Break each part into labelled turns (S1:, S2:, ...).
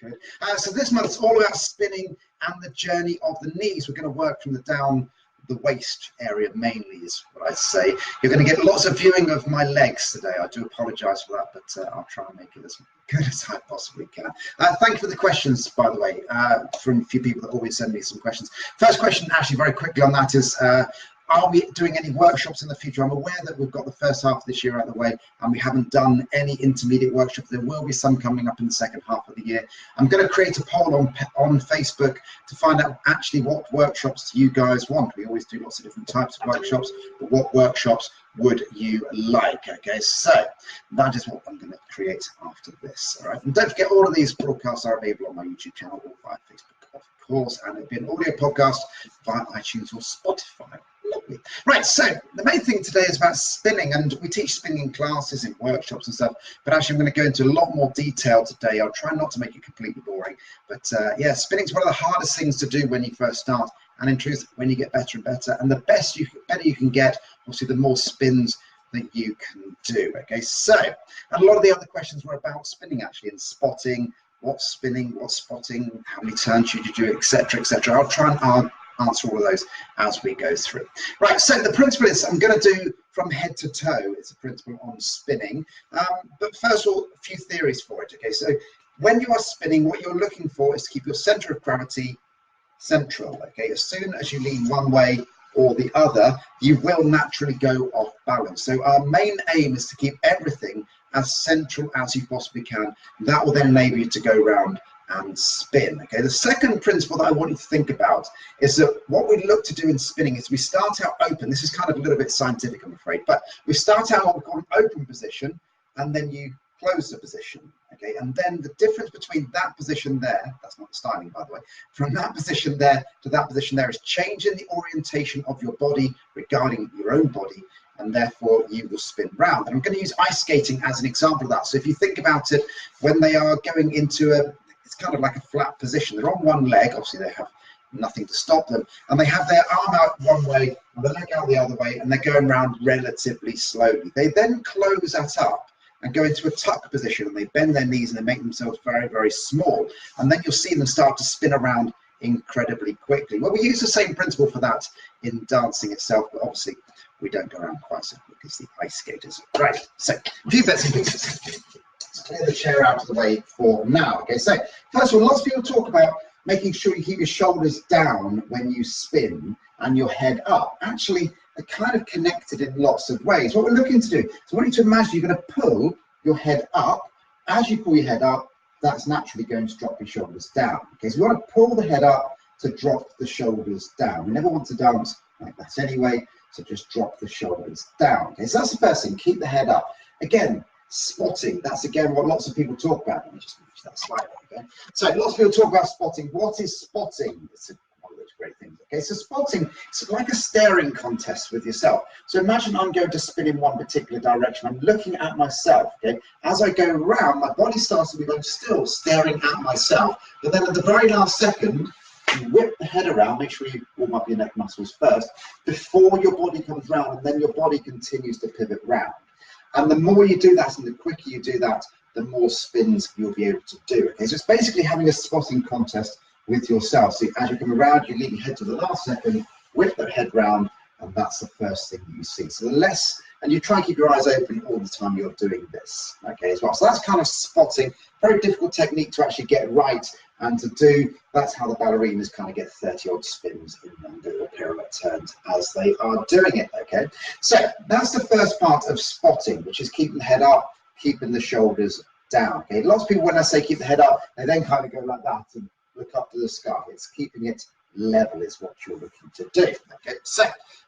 S1: Good. So this month's all about spinning and the journey of the knees. We're going to work from the down the waist area mainly is what I'd say. You're going to get lots of viewing of my legs today. I do apologise for that, but I'll try and make it as good as I possibly can. Thank you for the questions, by the way, from a few people that always send me some questions. First question, actually, very quickly on that is, are we doing any workshops in the future? I'm aware that we've got the first half of this year out of the way and we haven't done any intermediate workshops. There will be some coming up in the second half of the year. I'm going to create a poll on Facebook to find out actually what workshops you guys want. We always do lots of different types of workshops, but what workshops would you like? Okay, so that is what I'm going to create after this. All right, and don't forget, all of these broadcasts are available on my YouTube channel or via Facebook, of course, and it'll be an audio podcast via iTunes or Spotify. Lovely. Right, so the main thing today is about spinning, and we teach spinning classes in workshops and stuff, but actually I'm going to go into a lot more detail today. I'll try not to make it completely boring, but yeah, spinning is one of the hardest things to do when you first start, and in truth, when you get better and better, and the better you can get, obviously the more spins that you can do. Okay, so and a lot of the other questions were about spinning actually, and spotting, what's spinning, what's spotting, how many turns should you do, etc., etc. I'll try and answer all of those as we go through. Right, so the principle is I'm going to do from head to toe. It's a principle on spinning, but first of all, a few theories for it. Okay, so when you are spinning, what you're looking for is to keep your center of gravity central. Okay, as soon as you lean one way or the other, you will naturally go off balance. So our main aim is to keep everything as central as you possibly can. That will then enable you to go round and spin. Okay, the second principle that I want you to think about is that what we look to do in spinning is we start out open. This is kind of a little bit scientific, I'm afraid, but we start out what we call an open position, and then you close the position. Okay, and then the difference between that position there, that's not the styling, by the way, from that position there to that position there is changing the orientation of your body regarding your own body, and therefore you will spin round. And I'm going to use ice skating as an example of that. So if you think about it, when they are going into it's kind of like a flat position. They're on one leg, obviously they have nothing to stop them, and they have their arm out one way and the leg out the other way, and they're going around relatively slowly. They then close that up and go into a tuck position, and they bend their knees and they make themselves very, very small, and then you'll see them start to spin around incredibly quickly. Well, we use the same principle for that in dancing itself, but obviously we don't go around quite so quick as the ice skaters. Right, so a few bits and pieces. Let's clear the chair out of the way for now. Okay, so first of all, lots of people talk about making sure you keep your shoulders down when you spin and your head up. Actually, they're kind of connected in lots of ways. What we're looking to do is I want you to imagine you're going to pull your head up. As you pull your head up, that's naturally going to drop your shoulders down. Okay, so we want to pull the head up to drop the shoulders down. We never want to dance like that anyway, so just drop the shoulders down. Okay, so that's the first thing, keep the head up. Again, spotting, that's again what lots of people talk about. Let me just move that slide. Okay, so lots of people talk about spotting. What is spotting? It's one of those great things. Okay, so spotting, it's like a staring contest with yourself. So imagine I'm going to spin in one particular direction. I'm looking at myself. Okay, as I go around, my body starts to be like still staring at myself, but then at the very last second, you whip the head around, make sure you warm up your neck muscles first before your body comes round, and then your body continues to pivot round. And the more you do that and the quicker you do that, the more spins you'll be able to do. Okay, so it's basically having a spotting contest with yourself. So as you come around, you lead your head to the last second, whip the head round, and that's the first thing you see. So the less, and you try and keep your eyes open all the time you're doing this, okay, as well. So that's kind of spotting, very difficult technique to actually get right and to do. That's how the ballerinas kind of get 30 odd spins in them, little pirouette turns as they are doing it. Okay, so that's the first part of spotting, which is keeping the head up, keeping the shoulders down. Okay, lots of people, when I say keep the head up, they then kind of go like that and look up to the sky. It's keeping it level is what you're looking to do. Okay, so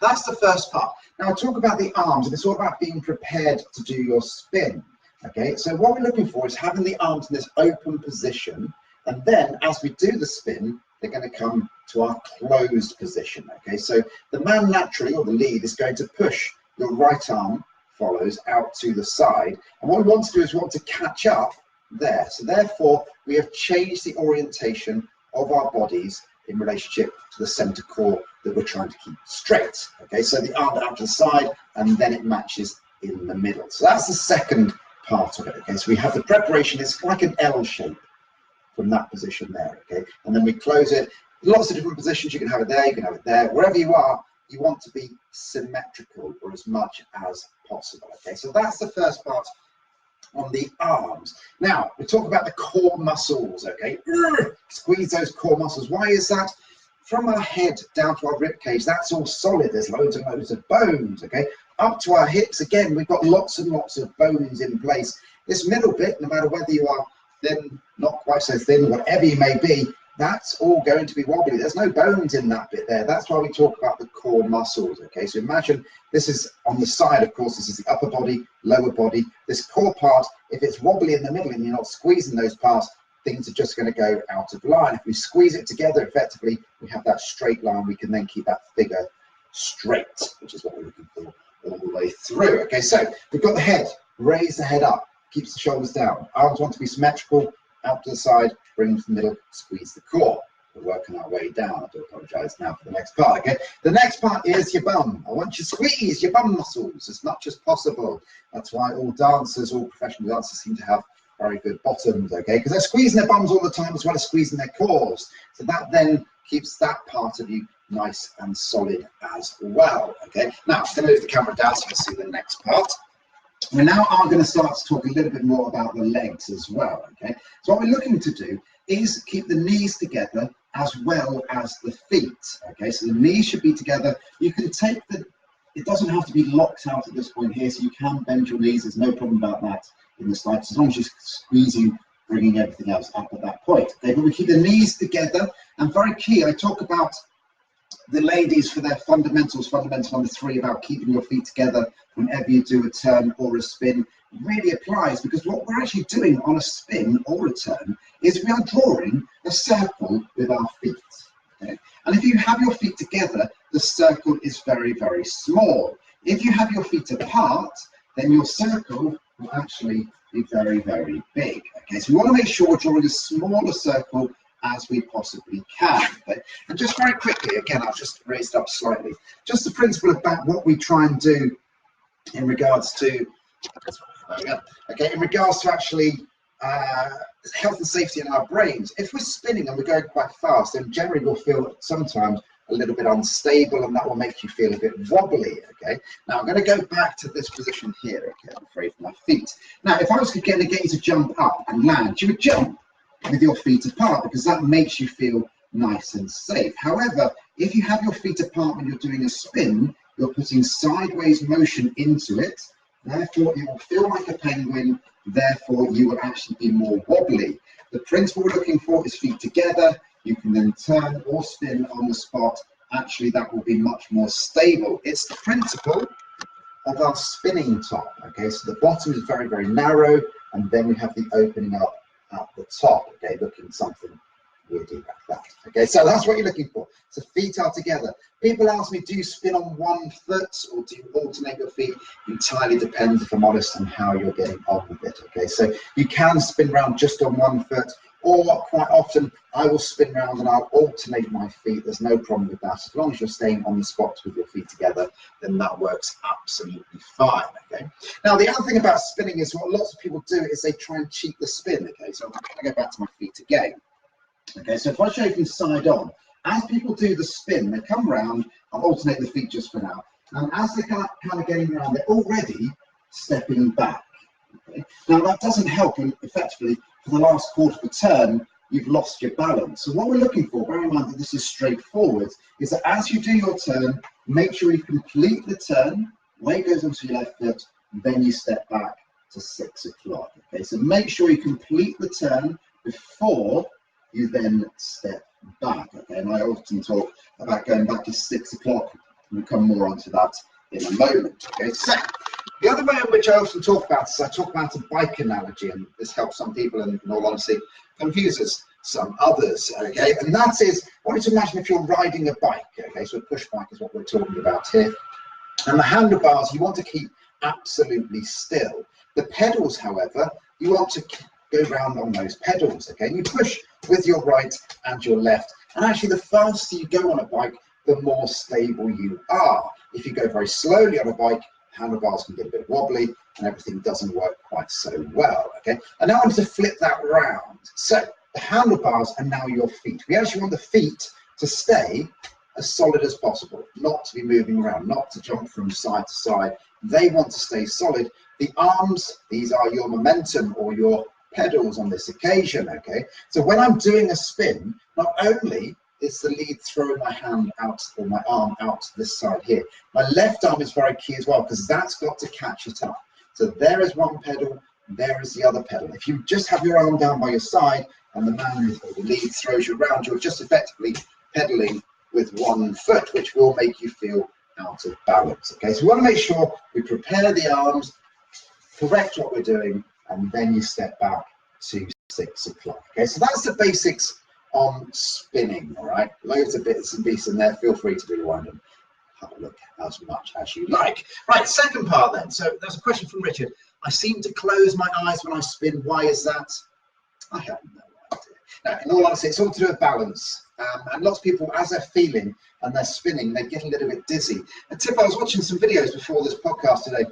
S1: that's the first part. Now I'll talk about the arms, and it's all about being prepared to do your spin. Okay, so what we're looking for is having the arms in this open position, and then as we do the spin, they're going to come to our closed position. Okay, so the man naturally, or the lead, is going to push your right arm follows out to the side, and what we want to do is we want to catch up there. So therefore we have changed the orientation of our bodies in relationship to the center core that we're trying to keep straight. Okay, so the arm out to the side, and then it matches in the middle. So that's the second part of it. Okay, so we have the preparation, it's like an L shape from that position there, okay? And then we close it. Lots of different positions. You can have it there, you can have it there. Wherever you are, you want to be symmetrical or as much as possible, okay? So that's the first part on the arms. Now, we talk about the core muscles, okay? Squeeze those core muscles. Why is that? From our head down to our rib cage, that's all solid. There's loads and loads of bones, okay? Up to our hips, again, we've got lots and lots of bones in place. This middle bit, no matter whether you are thin, not quite so thin, whatever you may be, that's all going to be wobbly. There's no bones in that bit there. That's why we talk about the core muscles, okay? So imagine this is on the side, of course, this is the upper body, lower body. This core part, if it's wobbly in the middle and you're not squeezing those parts, things are just going to go out of line. If we squeeze it together effectively, we have that straight line. We can then keep that figure straight, which is what we're looking for all the way through. Okay, so we've got the head. Raise the head up, keeps the shoulders down. Arms want to be symmetrical, out to the side, bring them to the middle, squeeze the core. We're working our way down. I do apologize now for the next part, okay? The next part is your bum. I want you to squeeze your bum muscles as much as possible. That's why all dancers, all professional dancers seem to have very good bottoms, okay? Because they're squeezing their bums all the time as well as squeezing their cores. So that then keeps that part of you nice and solid as well, okay? Now, I'm going to move the camera down so you can see the next part. We now are going to start to talk a little bit more about the legs as well, okay? So what we're looking to do is keep the knees together as well as the feet, okay? So the knees should be together. You can take it doesn't have to be locked out at this point here, so you can bend your knees. There's no problem about that in the slightest, as long as you're squeezing, bringing everything else up at that point, okay? But we keep the knees together, and very key, I talk about the ladies for their fundamentals, fundamental number 3, about keeping your feet together whenever you do a turn or a spin, really applies, because what we're actually doing on a spin or a turn is we are drawing a circle with our feet, okay? And if you have your feet together, the circle is very, very small. If you have your feet apart, then your circle will actually be very, very big, okay? So we want to make sure we're drawing as small a circle as we possibly can, okay? And just very quickly, again, I've just raised it up slightly, just the principle about what we try and do in regards to, okay, in regards to actually health and safety in our brains. If we're spinning and we're going quite fast, then generally we'll feel sometimes a little bit unstable, and that will make you feel a bit wobbly, okay? Now I'm going to go back to this position here, okay? I'm afraid for my feet. Now, if I was going to get you to jump up and land, you would jump with your feet apart, because that makes you feel nice and safe. However, if you have your feet apart when you're doing a spin, you're putting sideways motion into it, therefore it will feel like a penguin, therefore you will actually be more wobbly. The principle we're looking for is feet together. You can then turn or spin on the spot. Actually, that will be much more stable. It's the principle of our spinning top, okay? So the bottom is very, very narrow, and then we have the opening up at the top, okay, looking something weirdly like that, okay? So that's what you're looking for. So feet are together. People ask me, do you spin on one foot or do you alternate your feet? Entirely depends, if I'm honest, on how you're getting on with it, okay? So you can spin around just on one foot, or quite often I will spin around and I'll alternate my feet. There's no problem with that. As long as you're staying on the spot with your feet together, then that works absolutely fine, okay? Now, the other thing about spinning is what lots of people do is they try and cheat the spin, okay? So I'm going to go back to my feet again. Okay, so if I show you from side on, as people do the spin, they come around, I'll alternate the feet just for now, and as they're kind of getting around, they're already stepping back. Okay? Now, that doesn't help, and effectively, for the last quarter of a turn, you've lost your balance. So what we're looking for, bear in mind that this is straightforward, is that as you do your turn, make sure you complete the turn, weight goes onto your left foot, then you step back to 6 o'clock. Okay, so make sure you complete the turn before you then step back, okay? And I often talk about going back to 6 o'clock. We'll come more onto that in a moment, okay? So the other way in which I often talk about is I talk about a bike analogy, and this helps some people, and in all honesty, confuses some others, okay? And that is, I want you to imagine if you're riding a bike, okay? So a push bike is what we're talking about here. And the handlebars, you want to keep absolutely still. The pedals, however, you want to go round on those pedals, okay? And you push with your right and your left. And actually, the faster you go on a bike, the more stable you are. If you go very slowly on a bike, handlebars can get a bit wobbly and everything doesn't work quite so well, okay? And now I want to flip that round. So the handlebars are now your feet. We actually want the feet to stay as solid as possible, not to be moving around, not to jump from side to side. They want to stay solid. The arms, these are your momentum or your pedals on this occasion, okay? So when I'm doing a spin, not only is the lead throwing my hand out or my arm out to this side here, my left arm is very key as well, because that's got to catch it up. So there is one pedal, there is the other pedal. If you just have your arm down by your side and the man or the lead throws you around, you're just effectively pedaling with one foot, which will make you feel out of balance. Okay, so we want to make sure we prepare the arms, correct what we're doing, and then you step back to 6 o'clock. Okay, so that's the basics on spinning. All right, loads of bits and pieces in there. Feel free to rewind and have a look as much as you like. Right, second part then. So there's a question from Richard. I seem to close my eyes when I spin. Why is that? I have no idea. Now, in all honesty, it's all to do with balance. And lots of people, as they're feeling and they're spinning, they get a little bit dizzy. A tip, I was watching some videos before this podcast today,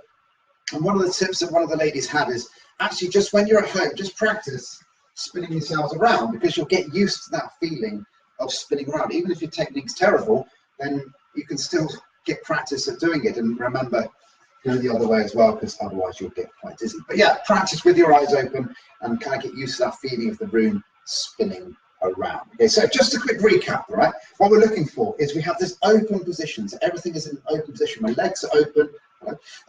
S1: and one of the tips that one of the ladies had is actually just when you're at home, just practice spinning yourselves around, because you'll get used to that feeling of spinning around. Even if your technique's terrible, then you can still get practice at doing it. And remember, go the other way as well, because otherwise you'll get quite dizzy. But yeah, practice with your eyes open and kind of get used to that feeling of the room spinning around. Okay, so just a quick recap, all right? What we're looking for is we have this open position. So everything is in open position. My legs are open.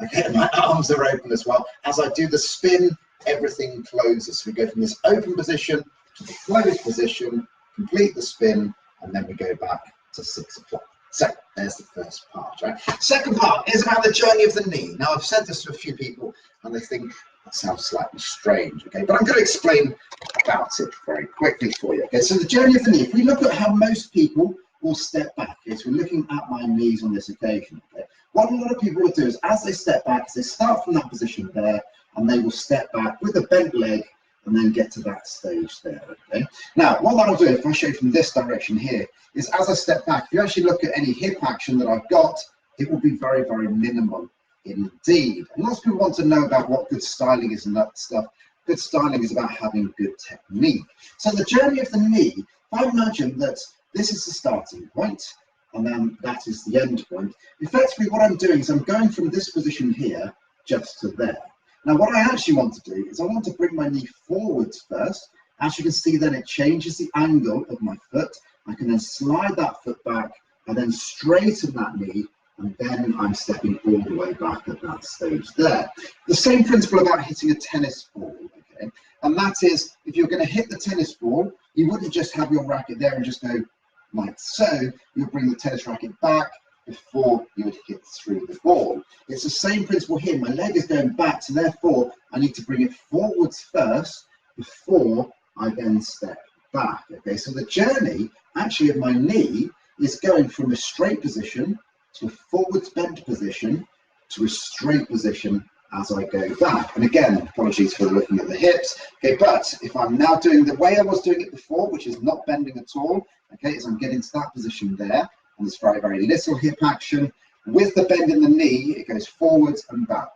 S1: Okay, my arms are open as well. As I do the spin, everything closes. So we go from this open position to the closed position, complete the spin, and then we go back to 6 o'clock. So there's the first part, right? Second part is about the journey of the knee. Now, I've said this to a few people and they think that sounds slightly strange, okay? But I'm going to explain about it very quickly for you, okay? So the journey of the knee, if we look at how most people will step back, okay? So we're looking at my knees on this occasion, okay? What a lot of people will do is as they step back, they start from that position there and they will step back with a bent leg and then get to that stage there, okay? Now, what that'll do, if I show you from this direction here, is as I step back, if you actually look at any hip action that I've got, it will be very, very minimal indeed. And lots of people want to know about what good styling is and that stuff. Good styling is about having good technique. So the journey of the knee, if I imagine that this is the starting point, and then that is the end point, effectively what I'm doing is I'm going from this position here just to there. Now, what I actually want to do is I want to bring my knee forwards first. As you can see, then it changes the angle of my foot. I can then slide that foot back and then straighten that knee, and then I'm stepping all the way back at that stage there. The same principle about hitting a tennis ball, okay? And that is, if you're going to hit the tennis ball, you wouldn't just have your racket there and just go like so. You'll bring the tennis racket back before you would hit through the ball. It's the same principle here. My leg is going back, so therefore I need to bring it forwards first before I then step back. Okay, so the journey actually of my knee is going from a straight position to a forwards bent position to a straight position as I go back. And again, apologies for looking at the hips. Okay, but if I'm now doing the way I was doing it before, which is not bending at all, okay, is I'm getting to that position there, and there's very, very little hip action. With the bend in the knee, it goes forwards and back.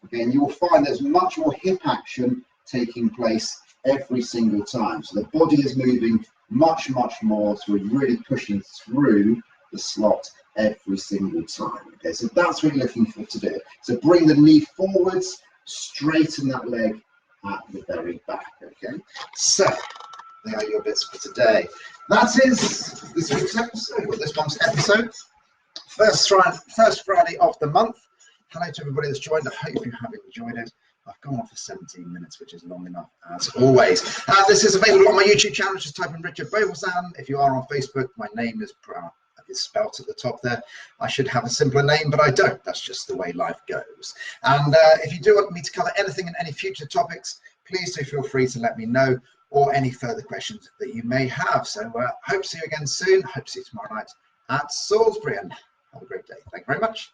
S1: Okay, and you will find there's much more hip action taking place every single time. So the body is moving much, much more, so we're really pushing through the slot every single time. Okay, so that's what you're looking for to do. So bring the knee forwards, straighten that leg at the very back. Okay, so there are your bits for today. That is this week's episode, or this month's episode. First Friday of the month. Hello to everybody that's joined. I hope you have enjoyed it. I've gone on for 17 minutes, which is long enough as always. This is available on my YouTube channel. Just type in Richard Beauvoisin. If you are on Facebook, my name is spelt at the top there. I should have a simpler name, but I don't. That's just the way life goes. And if you do want me to cover anything and any future topics, please do feel free to let me know, or any further questions that you may have. So hope to see you again soon. Hope to see you tomorrow night at Salisbury, and have a great day. Thank you very much.